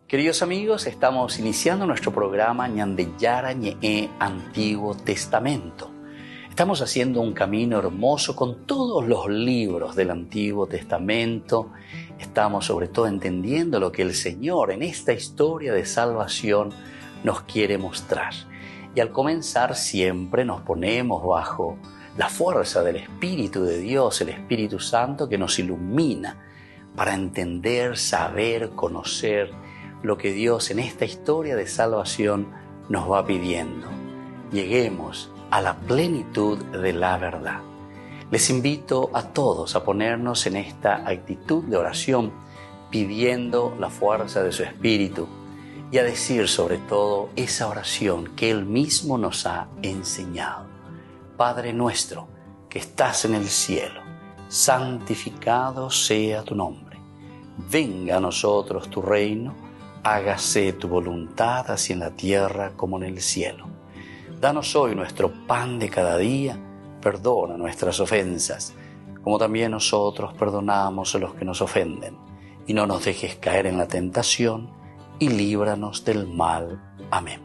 Queridos amigos, estamos iniciando nuestro programa Ñandeyara Ñe'e Antiguo Testamento. Estamos haciendo un camino hermoso con todos los libros del Antiguo Testamento. Estamos sobre todo entendiendo lo que el Señor en esta historia de salvación nos quiere mostrar. Y al comenzar siempre nos ponemos bajo la fuerza del Espíritu de Dios, el Espíritu Santo que nos ilumina para entender, saber, conocer lo que Dios en esta historia de salvación nos va pidiendo. Lleguemos a la plenitud de la verdad. Les invito a todos a ponernos en esta actitud de oración, pidiendo la fuerza de su Espíritu y a decir sobre todo esa oración que Él mismo nos ha enseñado. Padre nuestro que estás en el cielo, santificado sea tu nombre. Venga a nosotros tu reino, hágase tu voluntad así en la tierra como en el cielo. Danos hoy nuestro pan de cada día, perdona nuestras ofensas, como también nosotros perdonamos a los que nos ofenden. Y no nos dejes caer en la tentación, y líbranos del mal. Amén.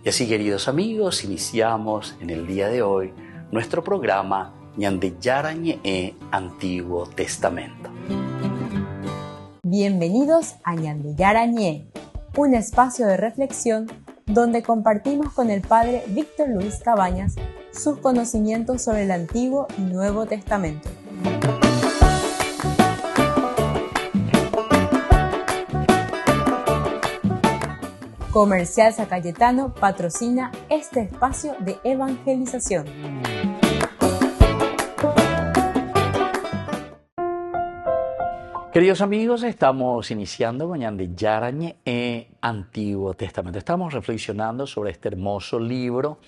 Y así, queridos amigos, iniciamos en el día de hoy nuestro programa Ñandeyara Ñe'e Antiguo Testamento. Bienvenidos a Ñandeyara Ñe'e, un espacio de reflexión donde compartimos con el Padre Víctor Luis Cabañas sus conocimientos sobre el Antiguo y Nuevo Testamento. Comercial San Cayetano patrocina este espacio de evangelización. Queridos amigos, estamos iniciando con Ñandeyara Ñe'e Antiguo Testamento. Estamos reflexionando sobre este hermoso libro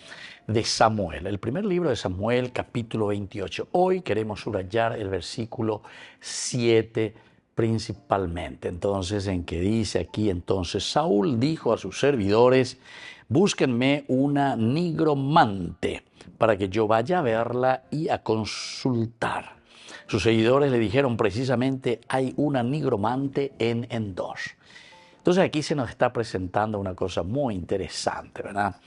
de Samuel, el primer libro de Samuel, capítulo 28. Hoy queremos subrayar el versículo 7 principalmente. Entonces, en que dice aquí, entonces Saúl dijo a sus servidores, búsquenme una nigromante para que yo vaya a verla y a consultar. Sus seguidores le dijeron precisamente, hay una nigromante en Endor. Entonces aquí se nos está presentando una cosa muy interesante, ¿verdad?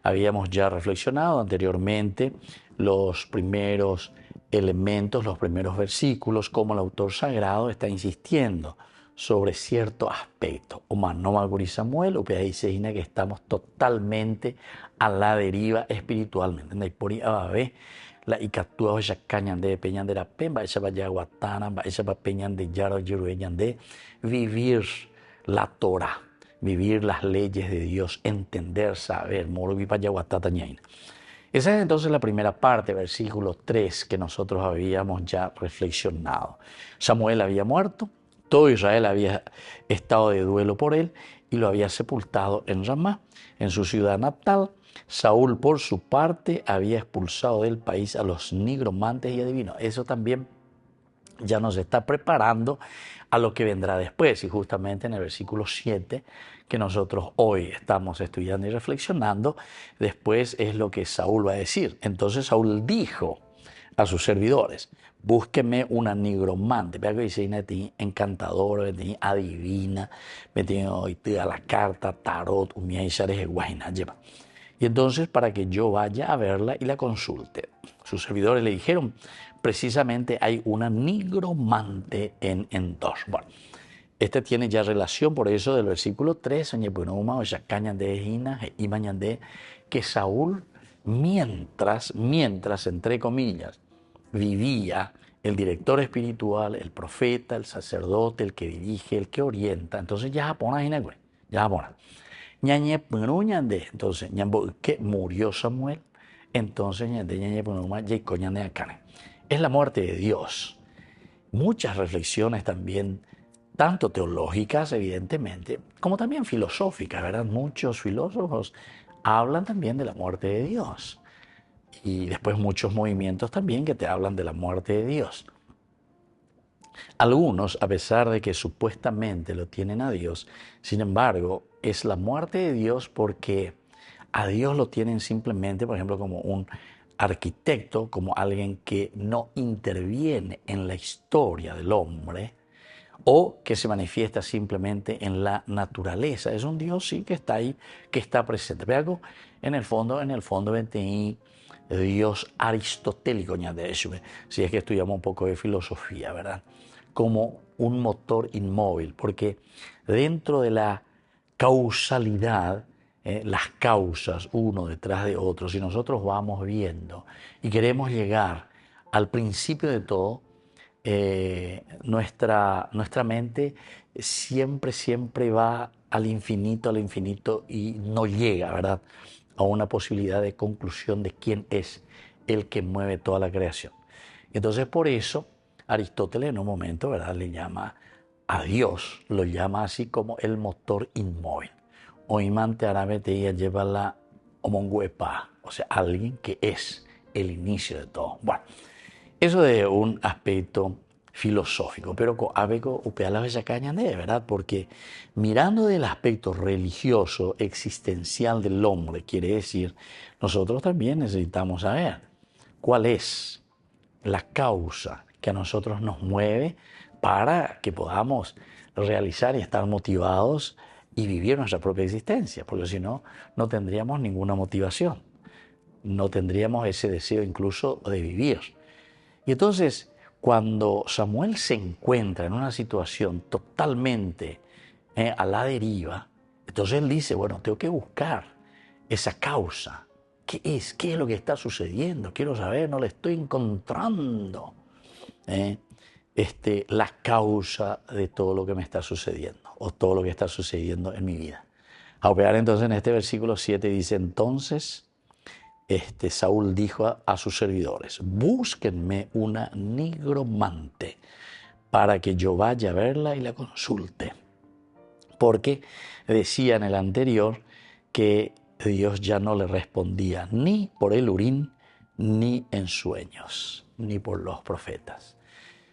Habíamos ya reflexionado anteriormente los primeros elementos, los primeros versículos, como el autor sagrado está insistiendo sobre cierto aspecto. No Maguri Samuel, dice que estamos totalmente a la deriva espiritualmente. La icatúa ya cañan de peñan de la pemba, esa vaya guatana, esa va peñan de yaro yerueñan de vivir la Torah, vivir las leyes de Dios, entender, saber, morobi para guatata ñaina. Esa es entonces la primera parte, versículo 3, que nosotros habíamos ya reflexionado. Samuel había muerto, todo Israel había estado de duelo por él y lo había sepultado en Ramá, en su ciudad natal. Saúl, por su parte, había expulsado del país a los nigromantes y adivinos. Eso también ya nos está preparando a lo que vendrá después. Y justamente en el versículo 7, que nosotros hoy estamos estudiando y reflexionando, después es lo que Saúl va a decir. Entonces Saúl dijo a sus servidores, búsqueme una nigromante. Vea que dice encantadora, adivina, a la carta, tarot, y entonces para que yo vaya a verla y la consulte. Sus servidores le dijeron, precisamente hay una nigromante en Endor. Bueno, este tiene ya relación por eso del versículo 3, que Saúl, mientras, entre comillas, vivía el director espiritual, el profeta, el sacerdote, el que dirige, el que orienta. Entonces ya entonces, que murió Samuel, entonces es la muerte de Dios. Muchas reflexiones también, tanto teológicas, evidentemente, como también filosóficas, ¿verdad? Muchos filósofos hablan también de la muerte de Dios. Y después muchos movimientos también que te hablan de la muerte de Dios. Algunos, a pesar de que supuestamente lo tienen a Dios, sin embargo, es la muerte de Dios porque a Dios lo tienen simplemente, por ejemplo, como un arquitecto, como alguien que no interviene en la historia del hombre, o que se manifiesta simplemente en la naturaleza. Es un Dios, sí, que está ahí, que está presente. Pero en el fondo vente Dios aristotélico, si es que estudiamos un poco de filosofía, ¿verdad? Como un motor inmóvil, porque dentro de la causalidad, las causas uno detrás de otro, si nosotros vamos viendo y queremos llegar al principio de todo, nuestra mente siempre va al infinito y no llega, ¿verdad?, a una posibilidad de conclusión de quién es el que mueve toda la creación. Entonces, por eso, Aristóteles en un momento, ¿verdad?, le llama a Dios, lo llama así como el motor inmóvil. O imante árabe te lleva la omonguepa, o sea, alguien que es el inicio de todo. Bueno, eso de un aspecto filosófico, pero a veces upea la bella caña de verdad, porque mirando del aspecto religioso, existencial del hombre, quiere decir, nosotros también necesitamos saber cuál es la causa que a nosotros nos mueve para que podamos realizar y estar motivados y vivir nuestra propia existencia, porque si no, no tendríamos ninguna motivación, no tendríamos ese deseo incluso de vivir. Y entonces, cuando Samuel se encuentra en una situación totalmente a la deriva, entonces él dice, bueno, tengo que buscar esa causa. ¿Qué es? ¿Qué es lo que está sucediendo? Quiero saber, no le estoy encontrando la causa de todo lo que me está sucediendo o todo lo que está sucediendo en mi vida. A operar entonces en este versículo 7 dice, entonces Saúl dijo a sus servidores, búsquenme una nigromante para que yo vaya a verla y la consulte. Porque decía en el anterior que Dios ya no le respondía ni por el Urín, ni en sueños, ni por los profetas.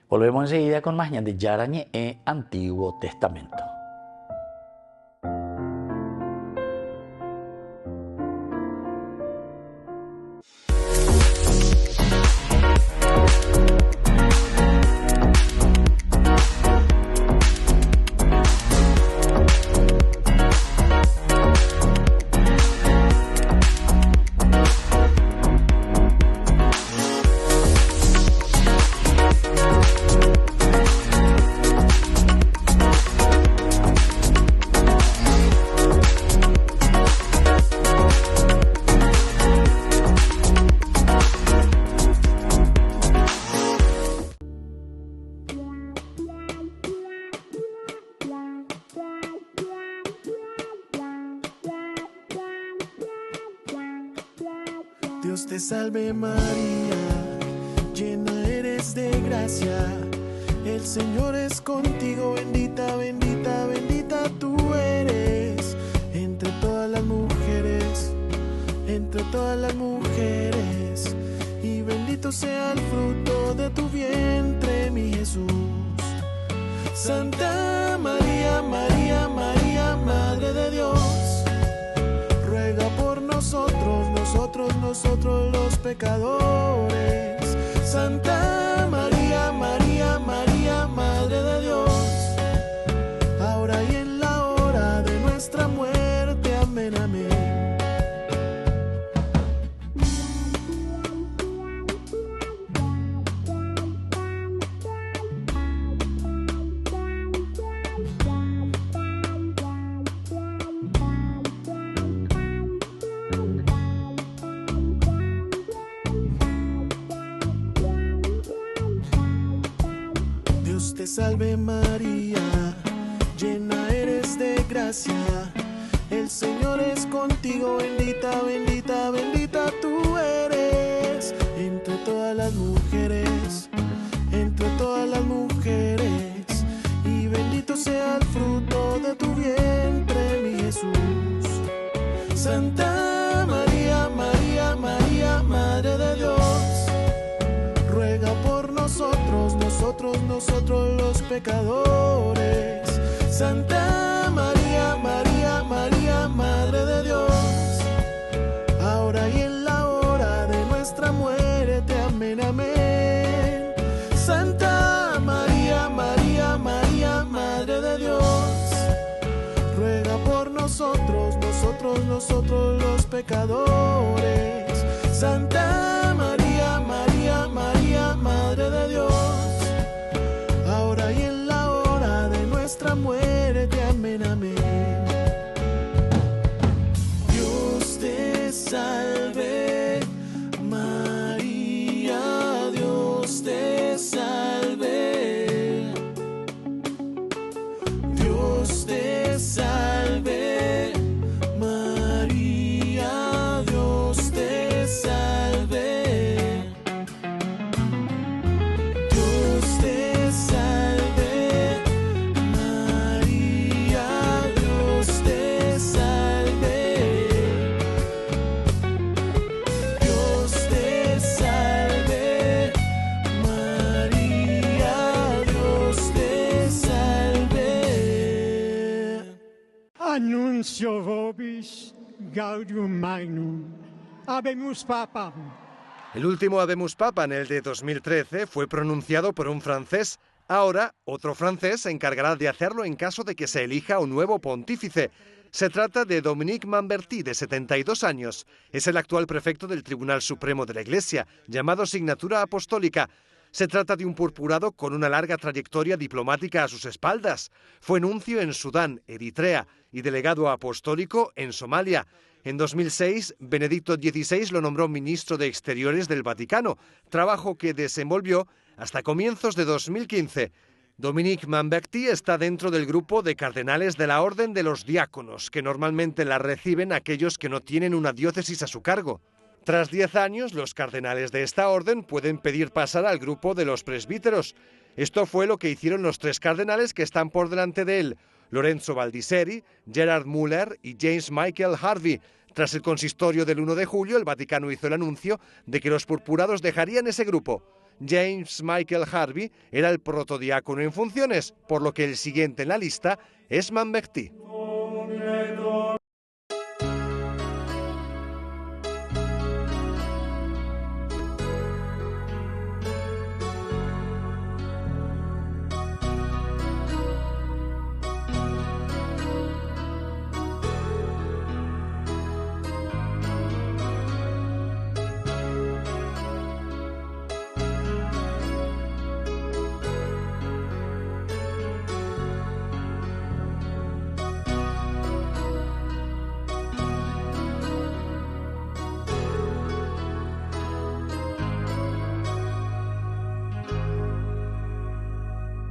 Volvemos enseguida con más de Yarañe en Antiguo Testamento. Dios te salve María, llena eres de gracia, el Señor es contigo, bendita, bendita, bendita tú eres, entre todas las mujeres, y bendito sea el fruto de tu vientre, mi Jesús. Santa María, María, María, Madre de Dios, ruega por nosotros los pecadores. Santa María, María, María, Madre de Dios, ahora y en la hora de nuestra muerte. Amén, amén. Dios te salve María, llena eres de gracia, el Señor es contigo, bendita, bendita, bendita tú eres, entre todas las mujeres, y bendito sea el fruto de tu vientre, mi Jesús. Santa María, María, María, Madre de Dios, ruega por nosotros los pecadores. Santa María, María, María, Madre de Dios, ahora y en la hora de nuestra muerte. Amén, amén. Santa María, María, María, nosotros los pecadores. Santa María, María, María, Madre de Dios, ahora y en la hora de nuestra muerte. Amén, amén. Dios te salve, María, Dios te salve. Dios te salve, María, Dios te salve. Dios te salve, María, Dios te salve. Dios te salve, María, Dios te salve. Annuncio vobis gaudium magnum. Habemus papam. El último Habemus Papam, el de 2013, fue pronunciado por un francés. Ahora, otro francés se encargará de hacerlo en caso de que se elija un nuevo pontífice. Se trata de Dominique Mamberti, de 72 años. Es el actual prefecto del Tribunal Supremo de la Iglesia, llamado Signatura Apostólica. Se trata de un purpurado con una larga trayectoria diplomática a sus espaldas. Fue nuncio en Sudán, Eritrea y delegado apostólico en Somalia. En 2006, Benedicto XVI lo nombró ministro de Exteriores del Vaticano, trabajo que desenvolvió hasta comienzos de 2015. Dominique Mamberti está dentro del grupo de cardenales de la Orden de los Diáconos, que normalmente la reciben aquellos que no tienen una diócesis a su cargo. Tras 10 años, los cardenales de esta orden pueden pedir pasar al grupo de los presbíteros. Esto fue lo que hicieron los 3 cardenales que están por delante de él: Lorenzo Baldisseri, Gerard Müller y James Michael Harvey. Tras el consistorio del 1 de julio, el Vaticano hizo el anuncio de que los purpurados dejarían ese grupo. James Michael Harvey era el protodiácono en funciones, por lo que el siguiente en la lista es Mamberti.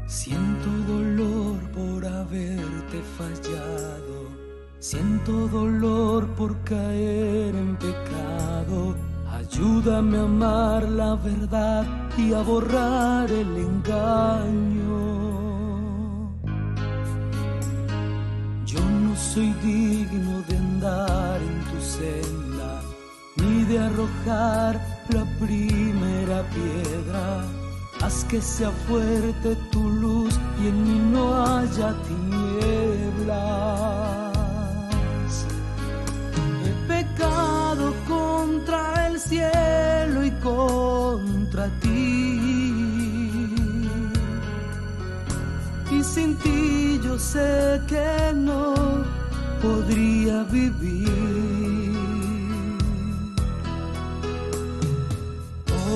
Siento dolor por haberte fallado, siento dolor por caer en pecado. Ayúdame a amar la verdad y a borrar el engaño. Yo no soy digno de andar en tu senda, ni de arrojar la primera piedra. Haz que sea fuerte tu luz y en mí no haya tinieblas. He pecado contra el cielo y contra ti, y sin ti yo sé que no podría vivir.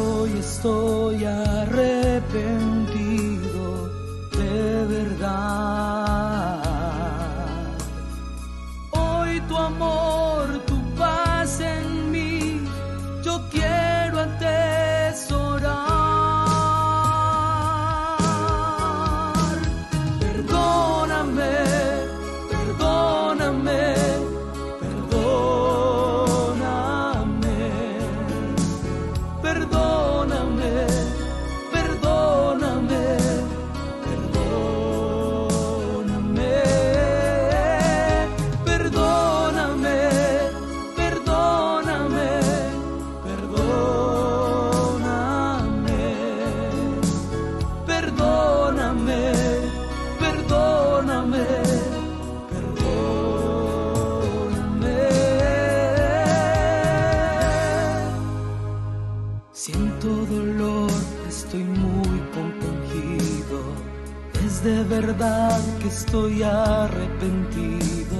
Hoy estoy arrepentido de verdad. Hoy tu amor, tu paz en mí, yo quiero atesorar. Perdóname, perdóname, perdóname. Perdóname, perdóname, perdóname, perdóname, perdóname, perdóname, perdóname, perdóname, perdóname. Siento dolor, estoy muy compungido. Es de verdad que estoy arrepentido.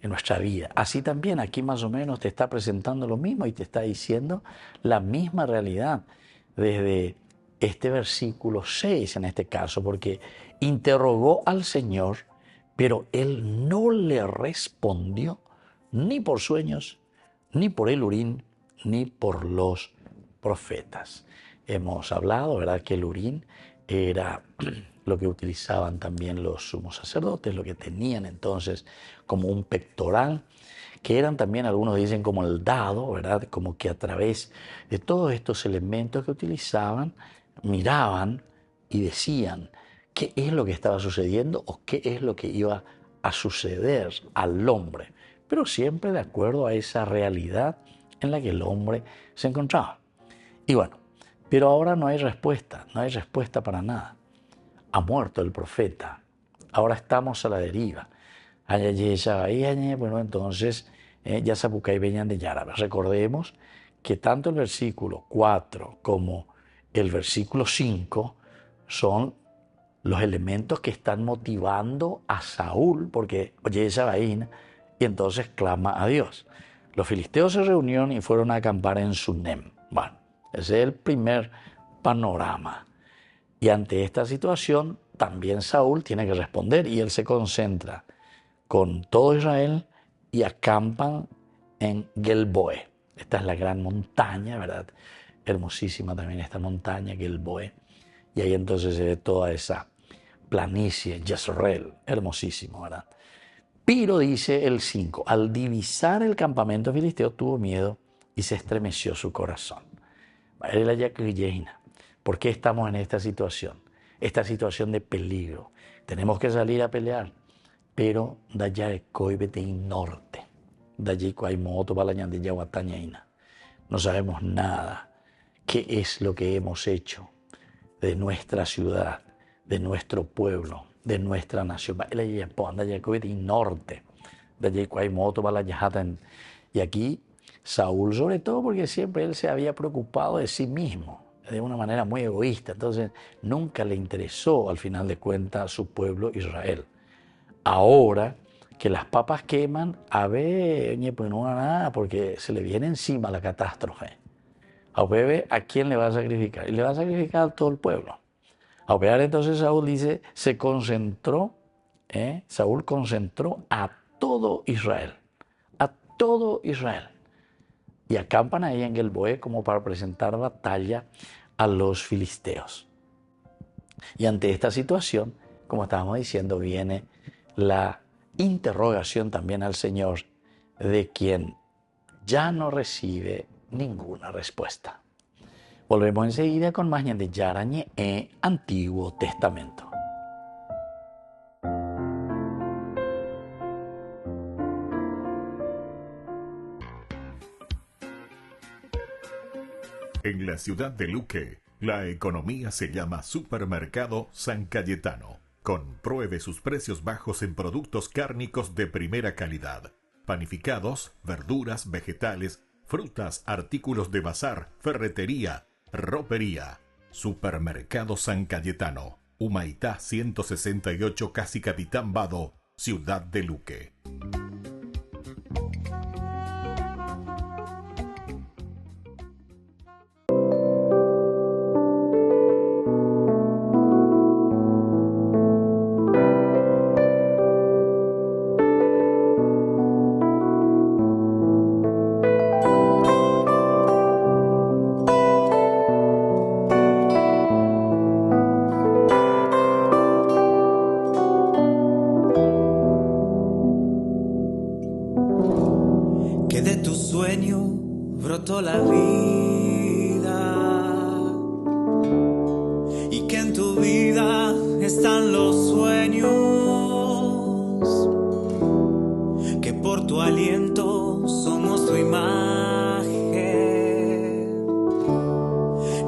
en nuestra vida. Así también aquí más o menos te está presentando lo mismo y te está diciendo la misma realidad desde este versículo 6 en este caso, porque interrogó al Señor, pero Él no le respondió ni por sueños, ni por el Urín, ni por los profetas. Hemos hablado, ¿verdad?, que el Urín era lo que utilizaban también los sumos sacerdotes, lo que tenían entonces como un pectoral, que eran también, algunos dicen, como el dado, ¿verdad?, como que a través de todos estos elementos que utilizaban, miraban y decían qué es lo que estaba sucediendo o qué es lo que iba a suceder al hombre, pero siempre de acuerdo a esa realidad en la que el hombre se encontraba. Y bueno, pero ahora no hay respuesta para nada. Ha muerto el profeta, ahora estamos a la deriva. Bueno, entonces ya Sapucay venían de Yara. Recordemos que tanto el versículo 4 como el versículo 5 son los elementos que están motivando a Saúl, porque oye esa vaina, y entonces clama a Dios. Los filisteos se reunieron y fueron a acampar en Sunem. Bueno, ese es el primer panorama. Y ante esta situación, también Saúl tiene que responder y él se concentra con todo Israel y acampan en Gelboé. Esta es la gran montaña, ¿verdad? Hermosísima también esta montaña, Gelboé. Y ahí entonces se ve toda esa planicie, Jezreel, hermosísimo, ¿verdad? Pero dice el 5, al divisar el campamento filisteo tuvo miedo y se estremeció su corazón. ¿Por qué estamos en esta situación? Esta situación de peligro. Tenemos que salir a pelear, pero norte. No sabemos nada. ¿Qué es lo que hemos hecho de nuestra ciudad, de nuestro pueblo, de nuestra nación? Norte. Y aquí Saúl, sobre todo porque siempre él se había preocupado de sí mismo, de una manera muy egoísta. Entonces nunca le interesó al final de cuentas su pueblo Israel. Ahora que las papas queman, pues no nada, porque se le viene encima la catástrofe. ¿A quién le va a sacrificar? Y le va a sacrificar a todo el pueblo. Entonces Saúl dice, Saúl concentró a todo Israel. A todo Israel. Y acampan ahí en Gelboé como para presentar batalla a los filisteos. Y ante esta situación, como estábamos diciendo, viene la interrogación también al Señor, de quien ya no recibe ninguna respuesta. Volvemos enseguida con más de Yarañe en Antiguo Testamento. En la ciudad de Luque, la economía se llama Supermercado San Cayetano. Compruebe sus precios bajos en productos cárnicos de primera calidad. Panificados, verduras, vegetales, frutas, artículos de bazar, ferretería, ropería. Supermercado San Cayetano. Humaitá 168, Casi Capitán Vado, ciudad de Luque. La vida y que en tu vida están los sueños, que por tu aliento somos tu imagen,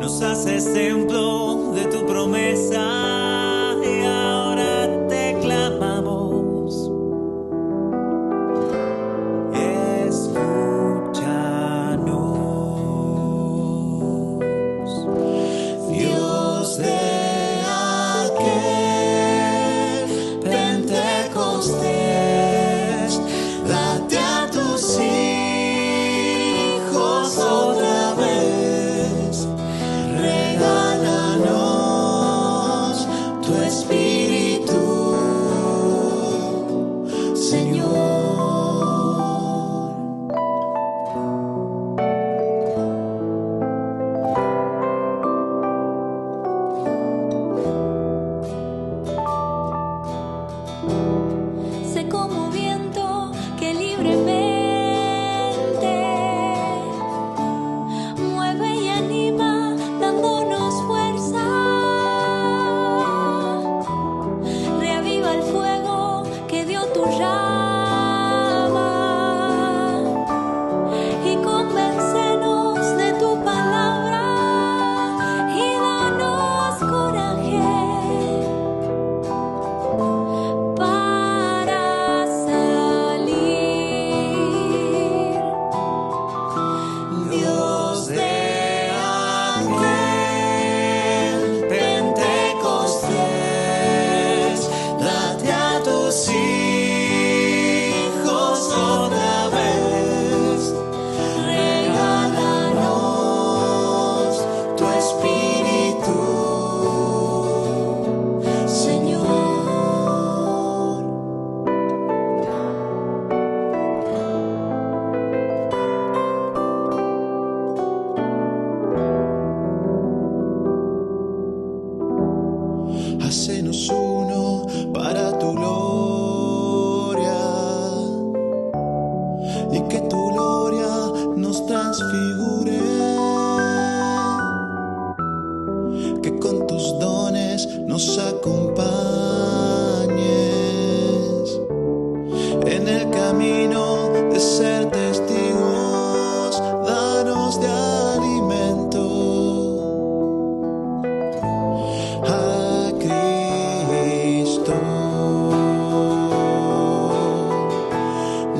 nos haces templo de tu promesa y ahora te clamamos. Pentecostés, somos uno para tu gloria y que tu gloria nos transfigure, que con tus dones nos acompañes en el camino de ser testigos. Danos de alimento a Cristo,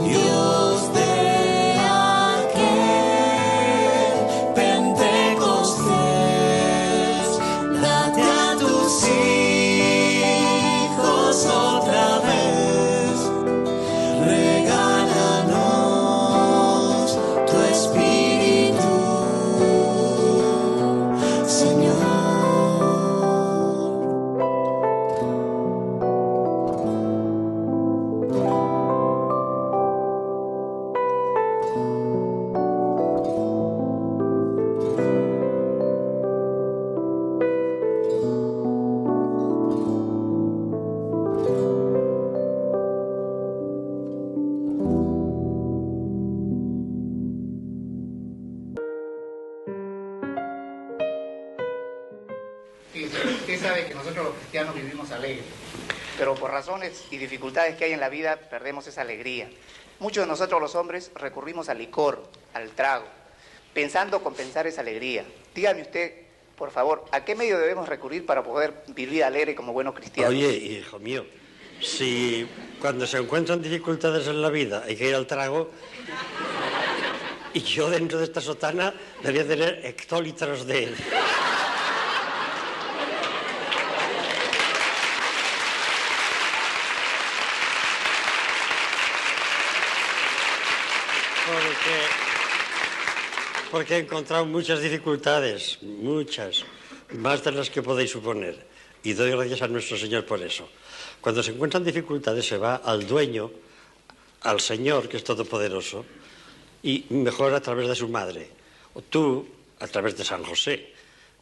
Dios de aquel Pentecostés. Date a tus hijos otra vez, regálanos tu espíritu, Señor. Usted sabe que nosotros los cristianos vivimos alegres, pero por razones y dificultades que hay en la vida perdemos esa alegría. Muchos de nosotros los hombres recurrimos al licor, al trago, pensando compensar esa alegría. Dígame usted, por favor, ¿a qué medio debemos recurrir para poder vivir alegre como buenos cristianos? Oye, hijo mío, si cuando se encuentran dificultades en la vida hay que ir al trago, y yo dentro de esta sotana debería tener hectolitros de... Porque he encontrado muchas dificultades, muchas, más de las que podéis suponer. Y doy gracias a nuestro Señor por eso. Cuando se encuentran dificultades se va al dueño, al Señor, que es todopoderoso, y mejor a través de su madre. O tú, a través de San José,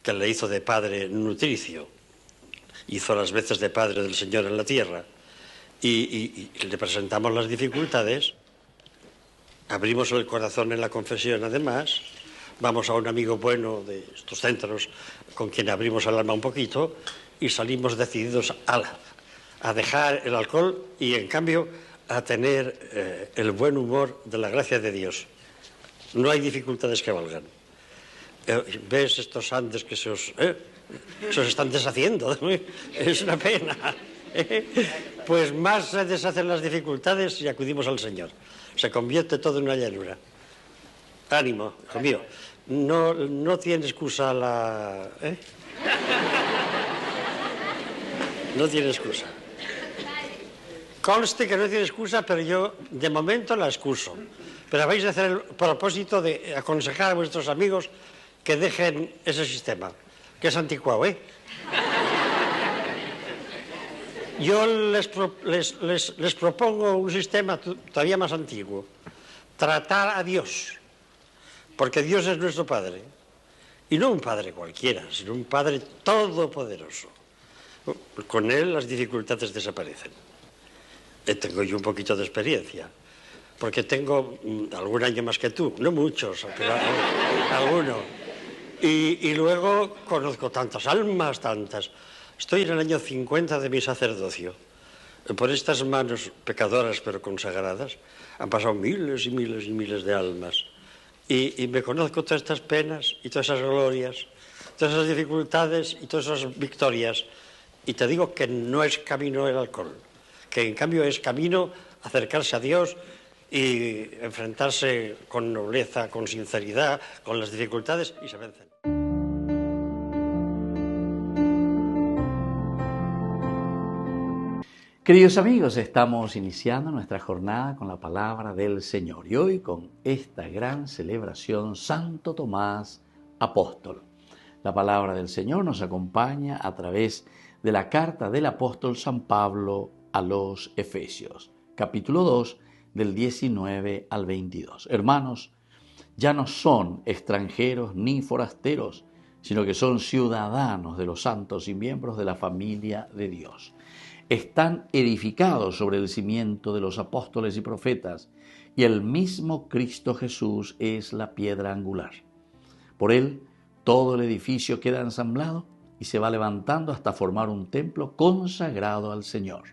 que le hizo de padre nutricio, hizo las veces de padre del Señor en la tierra, y le presentamos las dificultades, abrimos el corazón en la confesión además, vamos a un amigo bueno de estos centros con quien abrimos el alma un poquito y salimos decididos a dejar el alcohol y en cambio a tener el buen humor de la gracia de Dios. No hay dificultades que valgan. ¿Ves estos Andes que se os están deshaciendo? Es una pena. Pues más se deshacen las dificultades y acudimos al Señor. Se convierte todo en una llanura. Ánimo, hijo mío. No tiene excusa la... No tiene excusa. Conste que no tiene excusa, pero yo de momento la excuso. Pero vais a hacer el propósito de aconsejar a vuestros amigos que dejen ese sistema, que es anticuado, ¿eh? Yo les propongo un sistema todavía más antiguo. Tratar a Dios, porque Dios es nuestro Padre. Y no un Padre cualquiera, sino un Padre todopoderoso. Con Él las dificultades desaparecen. Tengo yo un poquito de experiencia, porque tengo algún año más que tú, no muchos, pero alguno. Y luego conozco tantas almas, tantas. Estoy en el año 50 de mi sacerdocio. Por estas manos pecadoras pero consagradas han pasado miles y miles y miles de almas. Y me conozco todas estas penas y todas esas glorias, todas esas dificultades y todas esas victorias. Y te digo que no es camino el alcohol, que en cambio es camino acercarse a Dios y enfrentarse con nobleza, con sinceridad, con las dificultades y se vencen. Queridos amigos, estamos iniciando nuestra jornada con la palabra del Señor y hoy con esta gran celebración Santo Tomás Apóstol. La palabra del Señor nos acompaña a través de la carta del apóstol San Pablo a los Efesios, capítulo 2, del 19 al 22. Hermanos, ya no son extranjeros ni forasteros, sino que son ciudadanos de los santos y miembros de la familia de Dios. Están edificados sobre el cimiento de los apóstoles y profetas, y el mismo Cristo Jesús es la piedra angular. Por él, todo el edificio queda ensamblado y se va levantando hasta formar un templo consagrado al Señor.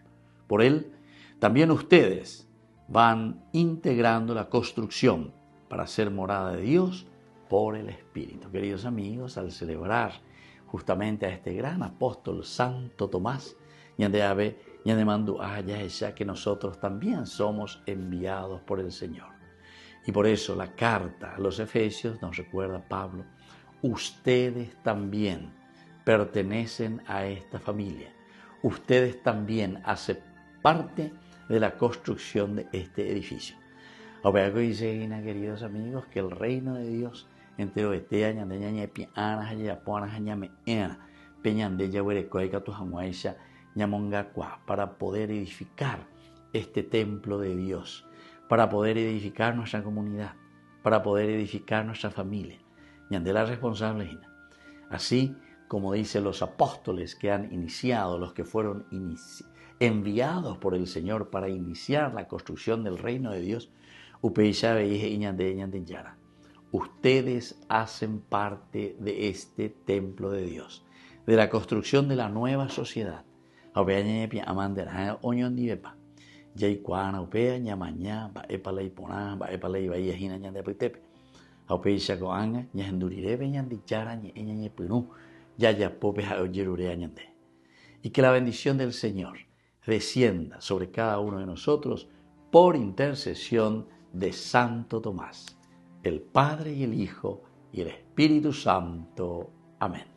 Por él, también ustedes van integrando la construcción para ser morada de Dios por el Espíritu. Queridos amigos, al celebrar justamente a este gran apóstol Santo Tomás, que nosotros también somos enviados por el Señor. Y por eso la carta a los Efesios nos recuerda Pablo, ustedes también pertenecen a esta familia. Ustedes también hacen parte de la construcción de este edificio. Queridos amigos, que el reino de Dios entero esté para poder edificar este templo de Dios, para poder edificar nuestra comunidad, para poder edificar nuestra familia. Ñande la responsable. Así como dicen los apóstoles que han iniciado, los que fueron enviados por el Señor para iniciar la construcción del reino de Dios, ustedes hacen parte de este templo de Dios, de la construcción de la nueva sociedad. Y que la bendición del Señor descienda sobre cada uno de nosotros por intercesión de Santo Tomás, el Padre y el Hijo y el Espíritu Santo. Amén.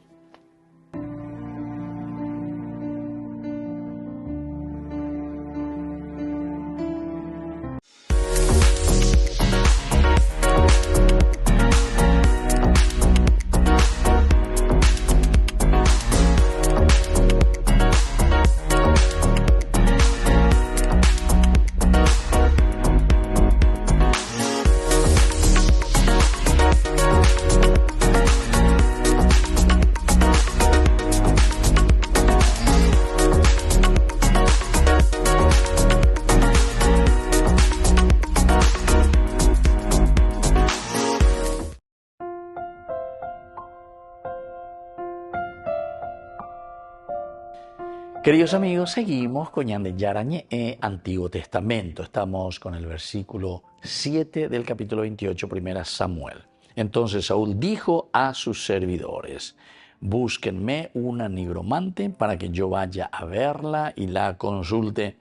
Queridos amigos, seguimos con Ñande Yarañe, Antiguo Testamento. Estamos con el versículo 7 del capítulo 28, primera Samuel. Entonces Saúl dijo a sus servidores, búsquenme una nigromante para que yo vaya a verla y la consulte.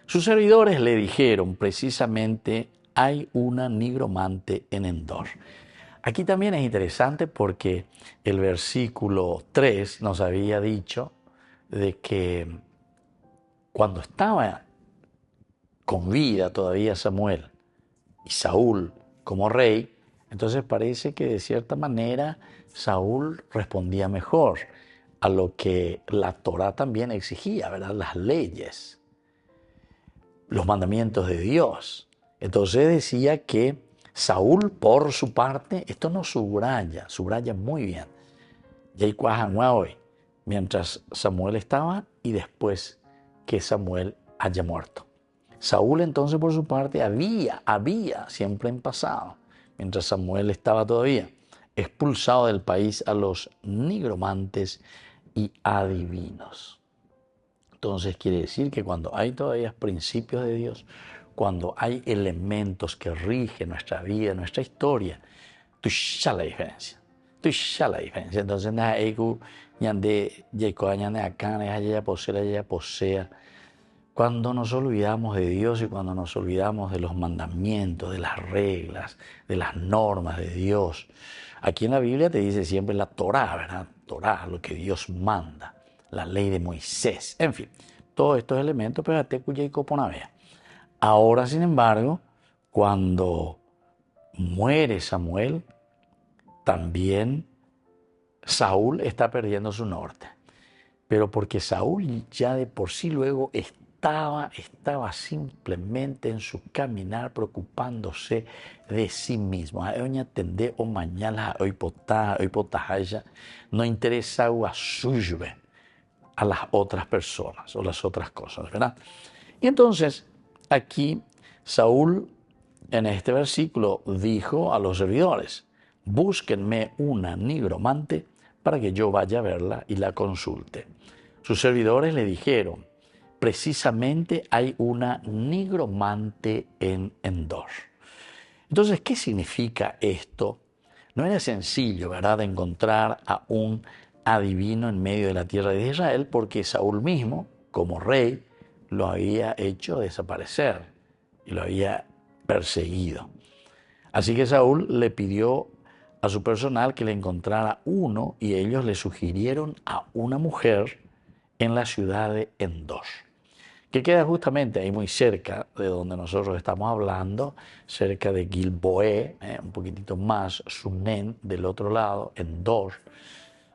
Sus servidores le dijeron, precisamente hay una nigromante en Endor. Aquí también es interesante porque el versículo 3 nos había dicho de que cuando estaba con vida todavía Samuel y Saúl como rey, entonces parece que de cierta manera Saúl respondía mejor a lo que la Torá también exigía, ¿verdad? Las leyes, los mandamientos de Dios. Entonces decía que Saúl, por su parte, esto no subraya muy bien. Hoy, mientras Samuel estaba y después que Samuel haya muerto. Saúl entonces por su parte había siempre en pasado, mientras Samuel estaba todavía, expulsado del país a los nigromantes y adivinos. Entonces quiere decir que cuando hay todavía principios de Dios, cuando hay elementos que rigen nuestra vida, nuestra historia, tú ya la diferencia. Entonces, cuando nos olvidamos de Dios y cuando nos olvidamos de los mandamientos, de las reglas, de las normas de Dios. Aquí en la Biblia te dice siempre la Torá, ¿verdad? Torá, lo que Dios manda, la ley de Moisés, en fin, todos estos elementos, pero ahora, sin embargo, cuando muere Samuel, también Saúl está perdiendo su norte. Pero porque Saúl ya de por sí luego estaba simplemente en su caminar preocupándose de sí mismo. A ella tende o mañana hoy potaya no interesa a suyo a las otras personas o las otras cosas, ¿verdad? Y entonces aquí Saúl en este versículo dijo a los servidores: búsquenme una nigromante para que yo vaya a verla y la consulte. Sus servidores le dijeron: precisamente hay una nigromante en Endor. Entonces, ¿qué significa esto? No era sencillo, ¿verdad?, encontrar a un adivino en medio de la tierra de Israel, porque Saúl mismo, como rey, lo había hecho desaparecer y lo había perseguido. Así que Saúl le pidió a su personal que le encontrara uno y ellos le sugirieron a una mujer en la ciudad de Endor, que queda justamente ahí muy cerca de donde nosotros estamos hablando, cerca de Gilboé, un poquitito más, Sunem del otro lado, Endor.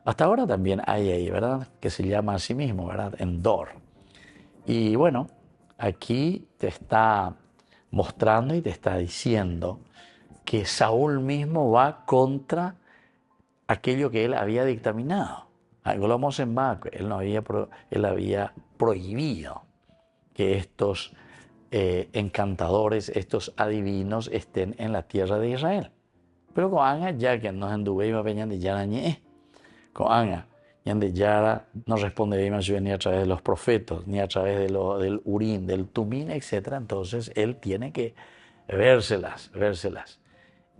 Hasta ahora también hay ahí, ¿verdad?, que se llama a sí mismo, ¿verdad?, Endor. Y bueno, aquí te está mostrando y te está diciendo que Saúl mismo va contra aquello que él había dictaminado. Él había prohibido que estos encantadores, estos adivinos estén en la tierra de Israel. Pero con Anga, ya que nos anduve iba a de Yara con Anga, de Yara no responde ni a través de los profetas, ni a través del Urim, del Tumín, etc. Entonces él tiene que vérselas.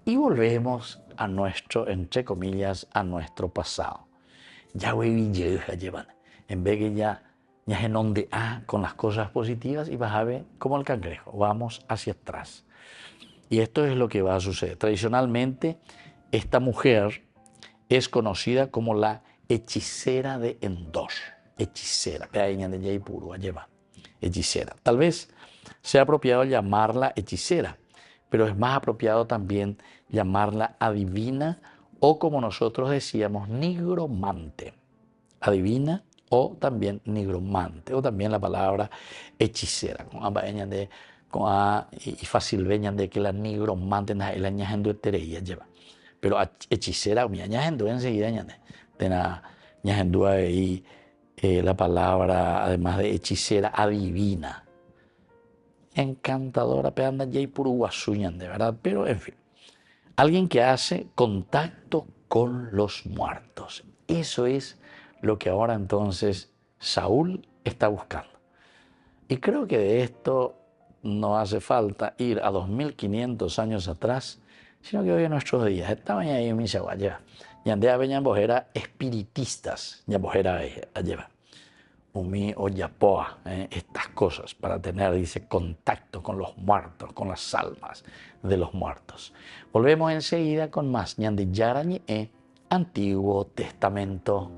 Y volvemos a nuestro, entre comillas, a nuestro pasado. Ya llevan, en vez que ya en donde con las cosas positivas y vas a ver como el cangrejo, vamos hacia atrás. Y esto es lo que va a suceder. Tradicionalmente, esta mujer es conocida como la hechicera de Endor. Hechicera, hechicera. Tal vez sea apropiado llamarla hechicera, pero es más apropiado también llamarla adivina o, como nosotros decíamos, nigromante. Adivina o también nigromante, o también la palabra hechicera. Y fácil veñan de que la nigromante la ñajendo etereía lleva. Pero hechicera, ñajendo enseguida ñajendo ahí la palabra, además de hechicera, adivina. Encantadora, peanda y puruguasuñan, de verdad, pero en fin. Alguien que hace contacto con los muertos. Eso es lo que ahora entonces Saúl está buscando. Y creo que de esto no hace falta ir a 2500 años atrás, sino que hoy en nuestros días. Esta mañana en mi seguaya, yandea veñan bojera espiritistas, ya bojera lleva. Umi o yapoa, estas cosas para tener, dice, contacto con los muertos, con las almas de los muertos. Volvemos enseguida con más ñande yarañe, Antiguo Testamento.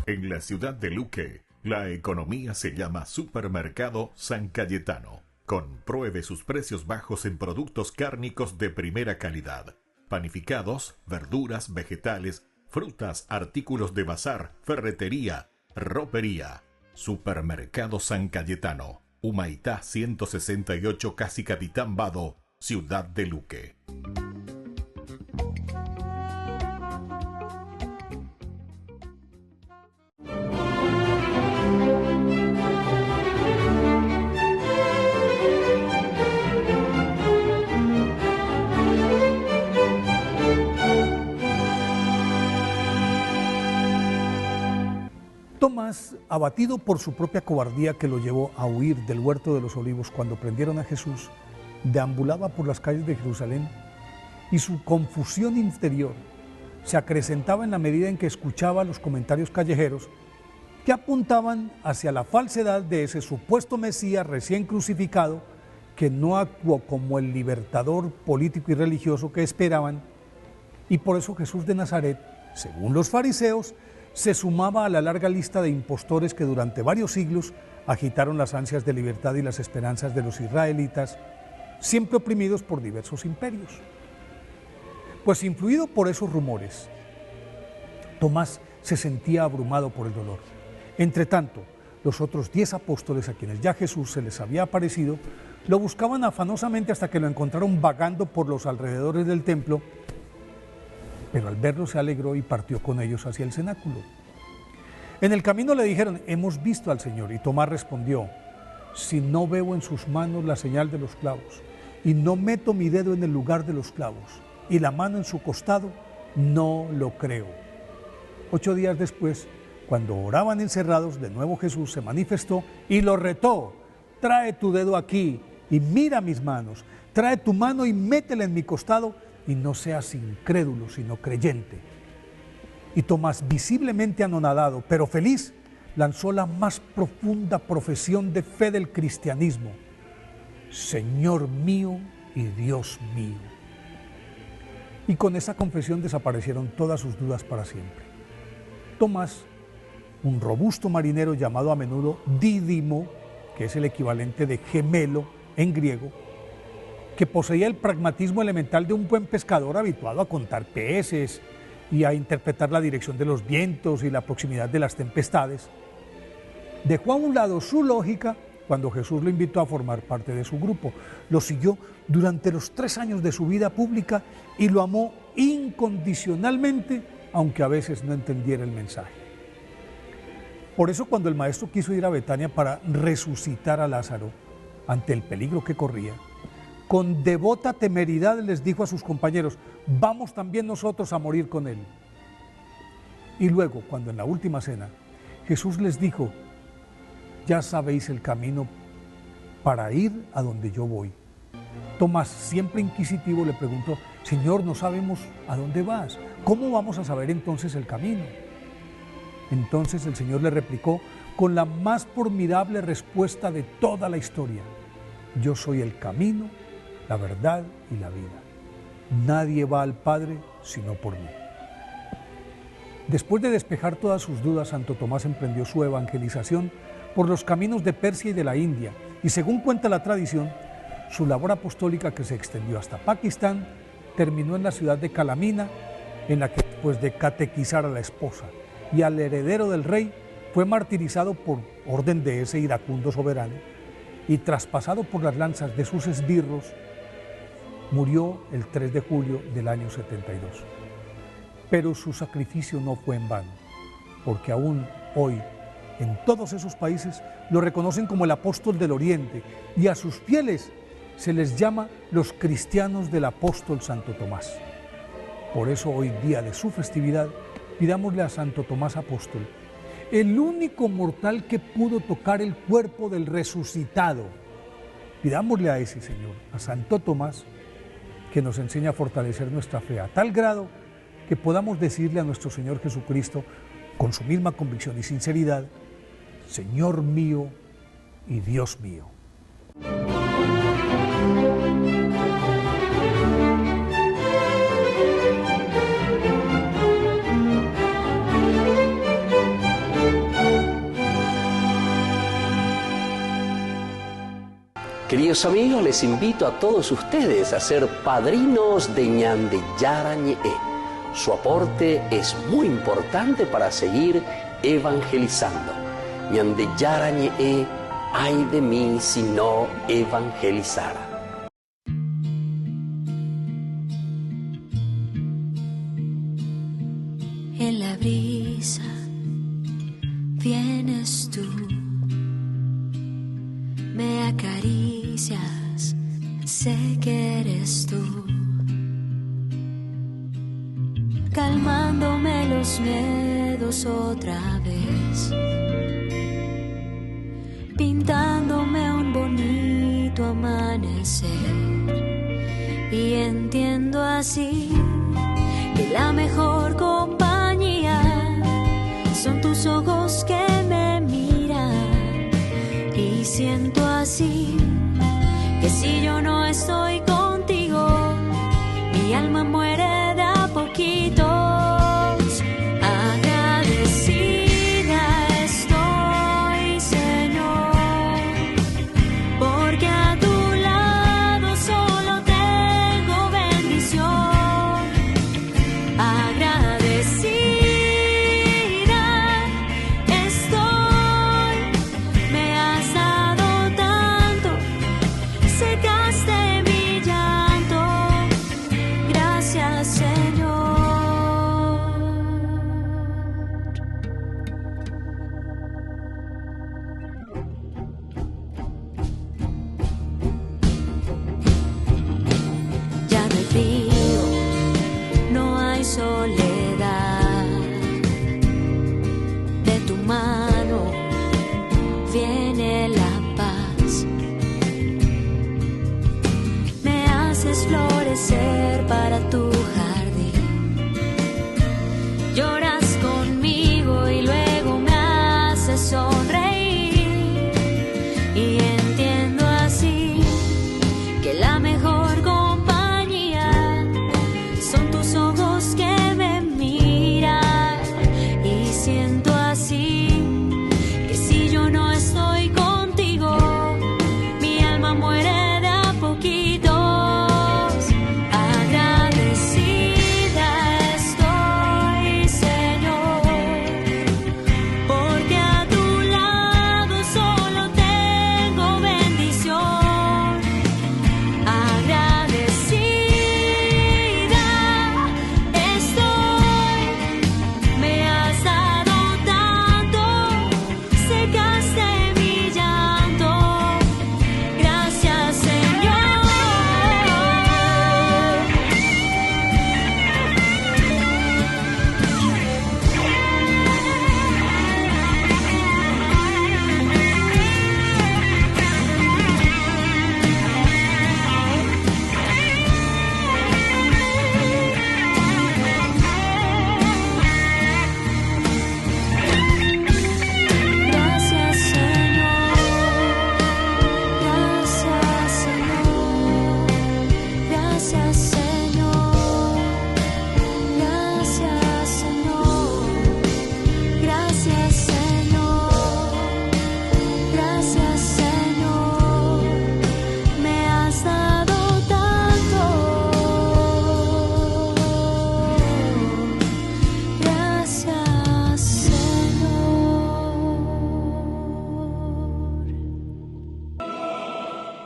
En la ciudad de Luque, la economía se llama Supermercado San Cayetano. Compruebe sus precios bajos en productos cárnicos de primera calidad. Panificados, verduras, vegetales, frutas, artículos de bazar, ferretería, ropería. Supermercado San Cayetano. Humaitá 168, Casi Capitán Vado, ciudad de Luque. Tomás, abatido por su propia cobardía que lo llevó a huir del huerto de los olivos cuando prendieron a Jesús, deambulaba por las calles de Jerusalén y su confusión interior se acrecentaba en la medida en que escuchaba los comentarios callejeros que apuntaban hacia la falsedad de ese supuesto Mesías recién crucificado que no actuó como el libertador político y religioso que esperaban, y por eso Jesús de Nazaret, según los fariseos, se sumaba a la larga lista de impostores que durante varios siglos agitaron las ansias de libertad y las esperanzas de los israelitas, siempre oprimidos por diversos imperios. Pues influido por esos rumores, Tomás se sentía abrumado por el dolor. Entretanto, los otros 10 apóstoles a quienes ya Jesús se les había aparecido, lo buscaban afanosamente hasta que lo encontraron vagando por los alrededores del templo, pero al verlo se alegró y partió con ellos hacia el cenáculo. En el camino le dijeron: hemos visto al Señor. Y Tomás respondió: si no veo en sus manos la señal de los clavos, y no meto mi dedo en el lugar de los clavos, y la mano en su costado, no lo creo. 8 días después, cuando oraban encerrados, de nuevo Jesús se manifestó y lo retó: trae tu dedo aquí y mira mis manos, trae tu mano y métela en mi costado, y no seas incrédulo, sino creyente. Y Tomás, visiblemente anonadado, pero feliz, lanzó la más profunda profesión de fe del cristianismo: Señor mío y Dios mío. Y con esa confesión desaparecieron todas sus dudas para siempre. Tomás, un robusto marinero llamado a menudo Dídimo, que es el equivalente de gemelo en griego, que poseía el pragmatismo elemental de un buen pescador habituado a contar peces y a interpretar la dirección de los vientos y la proximidad de las tempestades, dejó a un lado su lógica cuando Jesús lo invitó a formar parte de su grupo. Lo siguió durante los 3 años de su vida pública y lo amó incondicionalmente, aunque a veces no entendiera el mensaje. Por eso, cuando el maestro quiso ir a Betania para resucitar a Lázaro, ante el peligro que corría, con devota temeridad les dijo a sus compañeros: vamos también nosotros a morir con él. Y luego, cuando en la última cena Jesús les dijo: ya sabéis el camino para ir a donde yo voy, Tomás, siempre inquisitivo, le preguntó: Señor, no sabemos a dónde vas, ¿cómo vamos a saber entonces el camino? Entonces el Señor le replicó con la más formidable respuesta de toda la historia: yo soy el camino, la verdad y la vida. Nadie va al Padre sino por mí. Después de despejar todas sus dudas, Santo Tomás emprendió su evangelización por los caminos de Persia y de la India, y según cuenta la tradición, su labor apostólica, que se extendió hasta Pakistán, terminó en la ciudad de Calamina, en la que, después de catequizar a la esposa y al heredero del rey, fue martirizado por orden de ese iracundo soberano y, traspasado por las lanzas de sus esbirros, murió el 3 de julio del año 72. Pero su sacrificio no fue en vano, porque aún hoy, en todos esos países, lo reconocen como el apóstol del Oriente, y a sus fieles se les llama los cristianos del apóstol Santo Tomás. Por eso hoy, día de su festividad, pidámosle a Santo Tomás Apóstol, el único mortal que pudo tocar el cuerpo del resucitado. Pidámosle a ese Señor, a Santo Tomás, que nos enseñe a fortalecer nuestra fe a tal grado que podamos decirle a nuestro Señor Jesucristo, con su misma convicción y sinceridad: Señor mío y Dios mío. Queridos amigos, les invito a todos ustedes a ser padrinos de Ñande Yarañe. Su aporte es muy importante para seguir evangelizando. Ñande Yarañe, ay de mí si no evangelizara. En la brisa vienes tú, me acaricias, sé que eres tú, calmándome los miedos otra vez, pintándome un bonito amanecer. Y entiendo así que la mejor compañía son tus ojos que me miran. Y siento así que si yo no estoy contigo, mi alma muere de a poquitos. Agradecida estoy, Señor, porque a tu lado solo tengo bendición.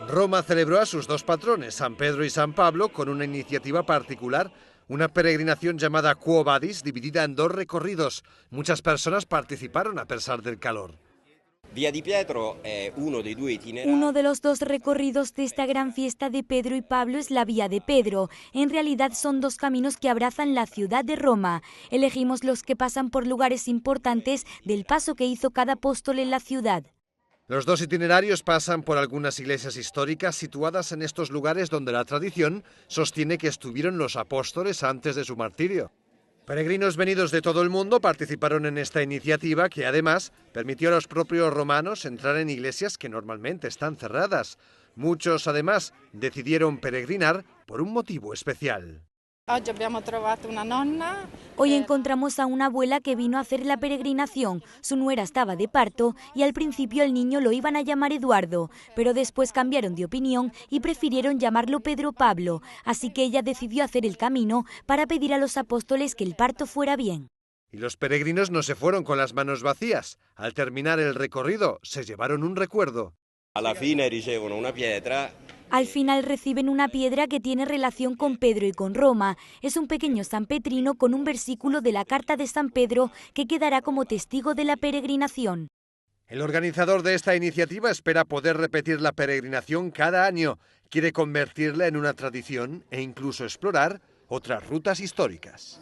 Roma celebró a sus dos patrones, San Pedro y San Pablo, con una iniciativa particular, una peregrinación llamada Quo Vadis, dividida en 2 recorridos. Muchas personas participaron a pesar del calor. Uno de los 2 recorridos de esta gran fiesta de Pedro y Pablo es la Vía de Pedro. En realidad son 2 caminos que abrazan la ciudad de Roma. Elegimos los que pasan por lugares importantes del paso que hizo cada apóstol en la ciudad. Los 2 itinerarios pasan por algunas iglesias históricas situadas en estos lugares donde la tradición sostiene que estuvieron los apóstoles antes de su martirio. Peregrinos venidos de todo el mundo participaron en esta iniciativa que además permitió a los propios romanos entrar en iglesias que normalmente están cerradas. Muchos además decidieron peregrinar por un motivo especial. Hoy encontramos a una abuela que vino a hacer la peregrinación. Su nuera estaba de parto y al principio el niño lo iban a llamar Eduardo, pero después cambiaron de opinión y prefirieron llamarlo Pedro Pablo. Así que ella decidió hacer el camino para pedir a los apóstoles que el parto fuera bien. Y los peregrinos no se fueron con las manos vacías. Al terminar el recorrido, se llevaron un recuerdo. Al final reciben una piedra que tiene relación con Pedro y con Roma. Es un pequeño San Petrino con un versículo de la carta de San Pedro que quedará como testigo de la peregrinación. El organizador de esta iniciativa espera poder repetir la peregrinación cada año. Quiere convertirla en una tradición e incluso explorar otras rutas históricas.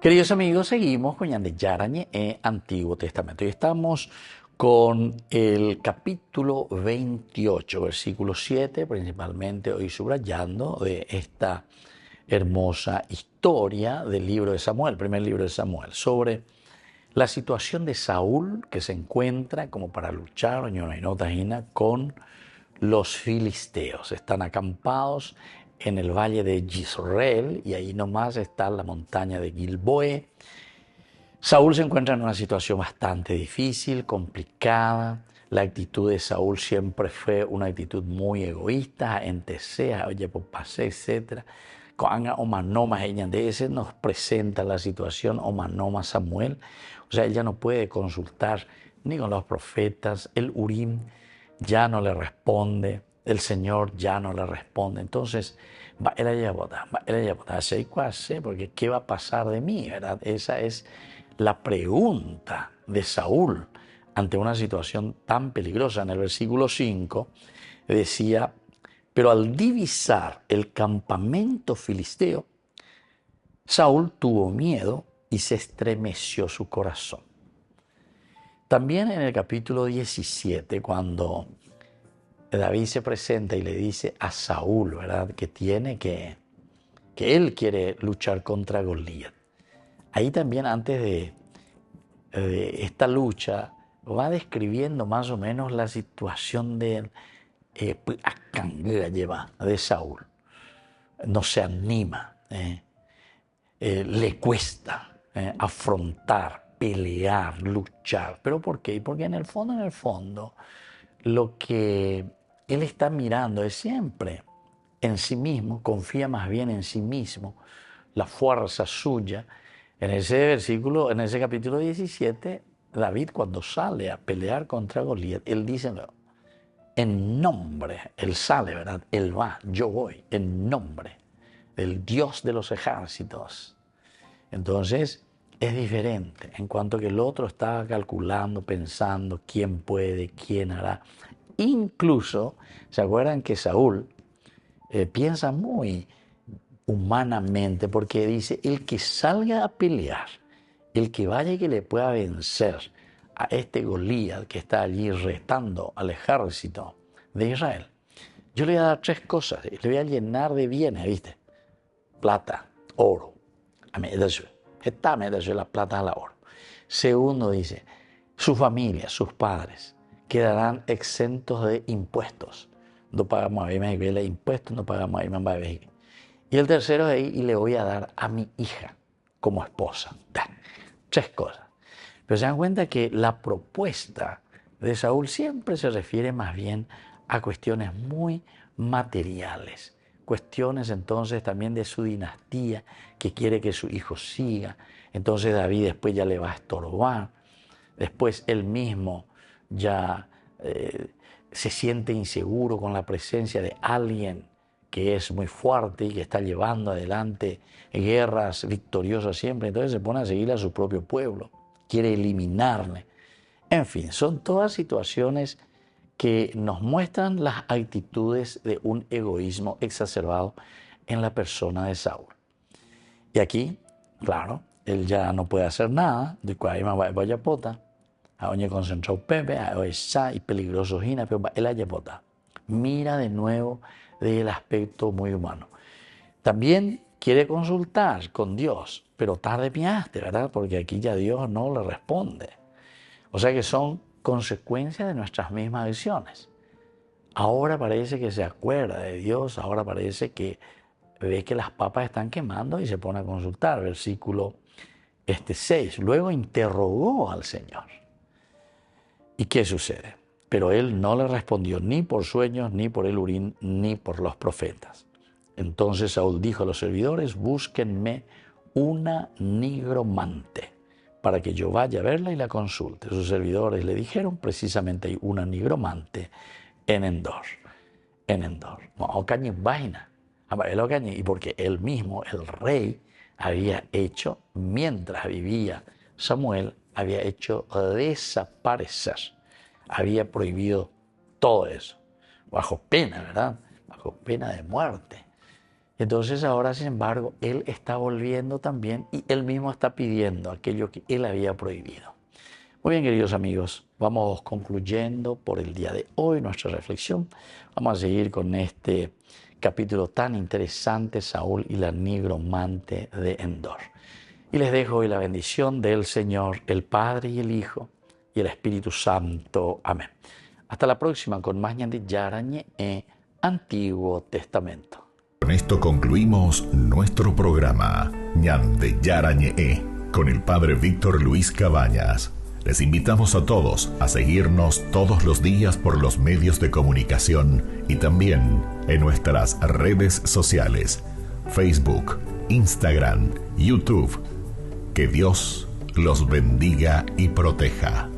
Queridos amigos, seguimos con Ñande Yarañe en Antiguo Testamento y estamos con el capítulo 28, versículo 7, principalmente hoy subrayando de esta hermosa historia del libro de Samuel, primer libro de Samuel, sobre la situación de Saúl que se encuentra como para luchar con los filisteos. Están acampados en el valle de Jezreel y ahí nomás está la montaña de Gilboe. Saúl se encuentra en una situación bastante difícil, complicada. La actitud de Saúl siempre fue una actitud muy egoísta, oye, papase, etc. Cuando Omanoma de ese nos presenta la situación Omanoma Samuel. O sea, él ya no puede consultar ni con los profetas, el Urim ya no le responde, el Señor ya no le responde. Entonces, porque ¿qué va a pasar de mí? ¿Verdad? Esa es la pregunta de Saúl ante una situación tan peligrosa. En el versículo 5 decía, pero al divisar el campamento filisteo, Saúl tuvo miedo y se estremeció su corazón. También en el capítulo 17, cuando David se presenta y le dice a Saúl, ¿verdad?, que él quiere luchar contra Goliat. Ahí también antes de esta lucha va describiendo más o menos la situación de Saúl. No se anima, le cuesta afrontar, pelear, luchar. ¿Pero por qué? Porque en el fondo, lo que él está mirando es siempre en sí mismo, confía más bien en sí mismo, la fuerza suya. En ese versículo, en ese capítulo 17, David cuando sale a pelear contra Goliat, él dice, en nombre, él sale, ¿verdad? Él va, yo voy, en nombre del Dios de los ejércitos. Entonces, es diferente, en cuanto que el otro está calculando, pensando quién puede, quién hará. Incluso, ¿se acuerdan que Saúl piensa muy humanamente? Porque dice, el que salga a pelear, el que vaya y que le pueda vencer a este Goliat que está allí retando al ejército de Israel, yo le voy a dar 3 cosas, le voy a llenar de bienes, ¿viste? Plata, oro. La plata a la oro. Segundo, dice, su familia, sus padres, quedarán exentos de impuestos. No pagamos a impuestos, no pagamos a Y el tercero es, y le voy a dar a mi hija como esposa. 3 cosas. Pero se dan cuenta que la propuesta de Saúl siempre se refiere más bien a cuestiones muy materiales. Cuestiones entonces también de su dinastía, que quiere que su hijo siga. Entonces David después ya le va a estorbar. Después él mismo ya se siente inseguro con la presencia de alguien que es muy fuerte y que está llevando adelante guerras victoriosas siempre. Entonces se pone a seguir a su propio pueblo, quiere eliminarle. En fin, son todas situaciones que nos muestran las actitudes de un egoísmo exacerbado en la persona de Saúl. Y aquí, claro, él ya no puede hacer nada, de cual vaya pota, a oñe concentrado Pepe, a esa y peligroso Gina, pero él haya pota. Mira de nuevo del aspecto muy humano. También quiere consultar con Dios, pero tarde piaste, ¿verdad? Porque aquí ya Dios no le responde. O sea que son consecuencias de nuestras mismas acciones. Ahora parece que se acuerda de Dios, ahora parece que ve que las papas están quemando y se pone a consultar. Versículo 6. Luego interrogó al Señor. ¿Y qué sucede? Pero él no le respondió ni por sueños, ni por el Urim, ni por los profetas. Entonces Saúl dijo a los servidores, búsquenme una nigromante para que yo vaya a verla y la consulte. Sus servidores le dijeron, precisamente hay una nigromante en Endor. Y porque él mismo, el rey, había hecho, mientras vivía Samuel, había hecho desaparecer, había prohibido todo eso, bajo pena, ¿verdad? Bajo pena de muerte. Entonces ahora, sin embargo, él está volviendo también y él mismo está pidiendo aquello que él había prohibido. Muy bien, queridos amigos, vamos concluyendo por el día de hoy nuestra reflexión. Vamos a seguir con este capítulo tan interesante, Saúl y la nigromante de Endor. Y les dejo hoy la bendición del Señor, el Padre y el Hijo y el Espíritu Santo. Amén. Hasta la próxima con más Ñande Yarañe Antiguo Testamento. Con esto concluimos nuestro programa Ñande Yarañe con el Padre Víctor Luis Cabañas. Les invitamos a todos a seguirnos todos los días por los medios de comunicación y también en nuestras redes sociales, Facebook, Instagram, YouTube. Que Dios los bendiga y proteja.